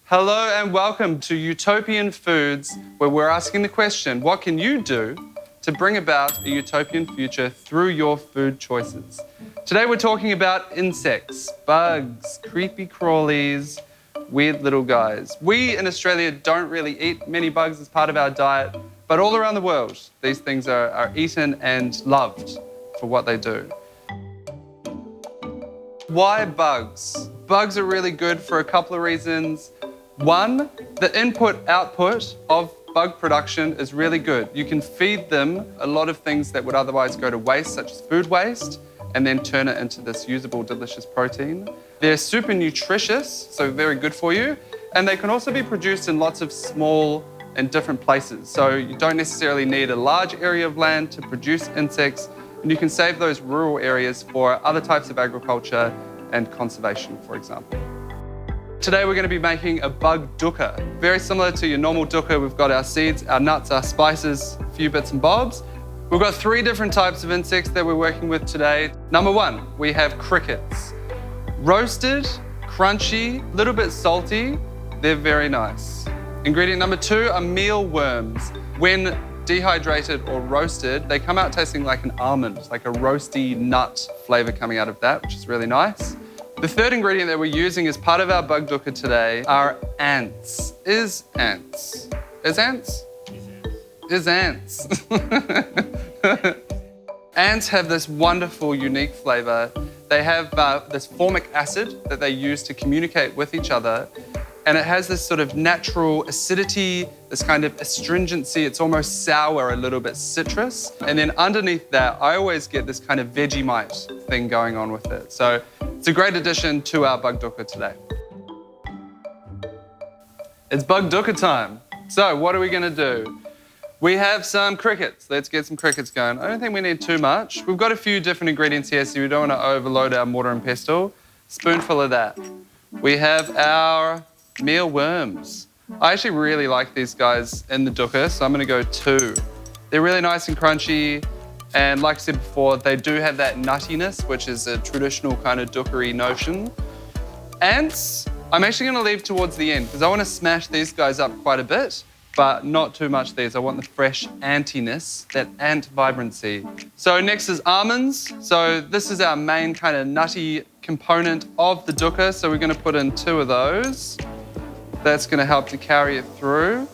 Hello and welcome to Utopian Foods, where we're asking the question, what can you do to bring about a utopian future through your food choices? Today we're talking about insects, bugs, creepy crawlies, weird little guys. We in Australia don't really eat many bugs as part of our diet, but all around the world, these things are eaten and loved for what they do. Why bugs? Bugs are really good for a couple of reasons. One, the input-output of bug production is really good. You can feed them a lot of things that would otherwise go to waste, such as food waste, and then turn it into this usable, delicious protein. They're super nutritious, so very good for you, and they can also be produced in lots of small and different places. So you don't necessarily need a large area of land to produce insects, and you can save those rural areas for other types of agriculture and conservation, for example. Today we're going to be making a bug dukkha. Very similar to your normal dukkha, we've got our seeds, our nuts, our spices, a few bits and bobs. We've got 3 different types of insects that we're working with today. Number 1, we have crickets. Roasted, crunchy, a little bit salty, they're very nice. Ingredient number 2 are mealworms. When dehydrated or roasted, they come out tasting like an almond, like a roasty nut flavor coming out of that, which is really nice. The 3rd ingredient that we're using as part of our bug dukkha today are ants. Is ants. Ants have this wonderful, unique flavor. They have this formic acid that they use to communicate with each other. And it has this sort of natural acidity, this kind of astringency. It's almost sour, a little bit citrus. And then underneath that, I always get this kind of Vegemite thing going on with it. So it's a great addition to our bug dukkha today. It's bug dukkha time. So what are we gonna do? We have some crickets. Let's get some crickets going. I don't think we need too much. We've got a few different ingredients here, so we don't wanna overload our mortar and pestle. Spoonful of that. We have our mealworms. I actually really like these guys in the dukkha, so I'm gonna go 2. They're really nice and crunchy, and like I said before, they do have that nuttiness, which is a traditional kind of dukkha-y notion. Ants, I'm actually gonna leave towards the end, because I wanna smash these guys up quite a bit, but not too much these. I want the fresh antiness, that ant vibrancy. So next is almonds. So this is our main kind of nutty component of the dukkha, so we're gonna put in 2 of those. That's gonna help to carry it through.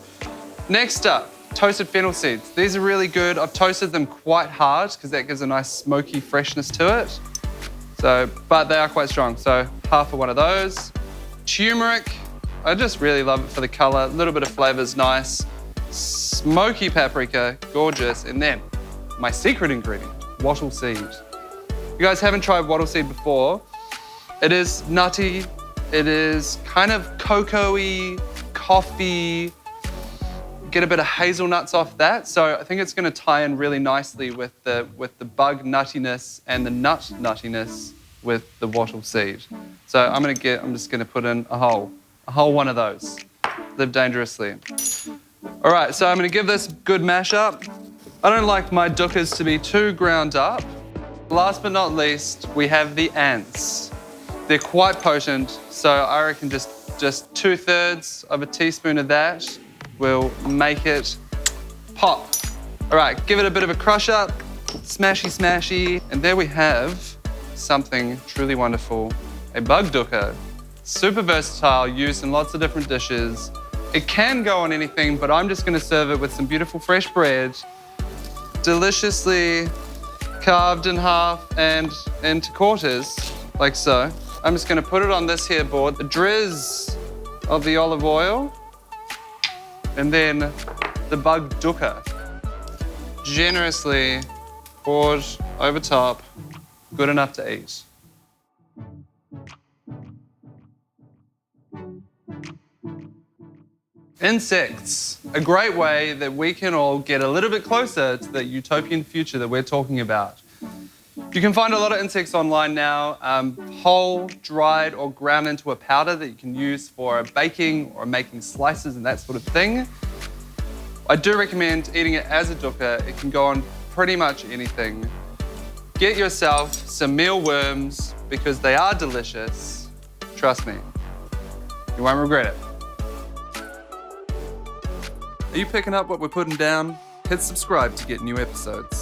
Next up, toasted fennel seeds. These are really good. I've toasted them quite hard because that gives a nice smoky freshness to it. So, but they are quite strong, so half of one of those. Turmeric, I just really love it for the color. A little bit of flavor is nice. Smoky paprika, gorgeous. And then my secret ingredient, wattle seed. If you guys haven't tried wattle seed before, it is nutty. It is kind of cocoa-y, coffee, get a bit of hazelnuts off that. So I think it's gonna tie in really nicely with the bug nuttiness and the nut nuttiness with the wattle seed. So I'm just gonna put in a whole one of those. Live dangerously. All right, so I'm gonna give this a good mash up. I don't like my dukkhas to be too ground up. Last but not least, we have the ants. They're quite potent, so I reckon just 2/3 of a teaspoon of that will make it pop. All right, give it a bit of a crush up, smashy, smashy, and there we have something truly wonderful, a bug dukkha. Super versatile, used in lots of different dishes. It can go on anything, but I'm just gonna serve it with some beautiful fresh bread, deliciously carved in half and into quarters, like so. I'm just gonna put it on this here board, a drizz of the olive oil, and then the bug dukkha. Generously poured over top, good enough to eat. Insects, a great way that we can all get a little bit closer to the utopian future that we're talking about. You can find a lot of insects online now, whole, dried, or ground into a powder that you can use for baking or making slices and that sort of thing. I do recommend eating it as a dukkha. It can go on pretty much anything. Get yourself some mealworms because they are delicious. Trust me, you won't regret it. Are you picking up what we're putting down? Hit subscribe to get new episodes.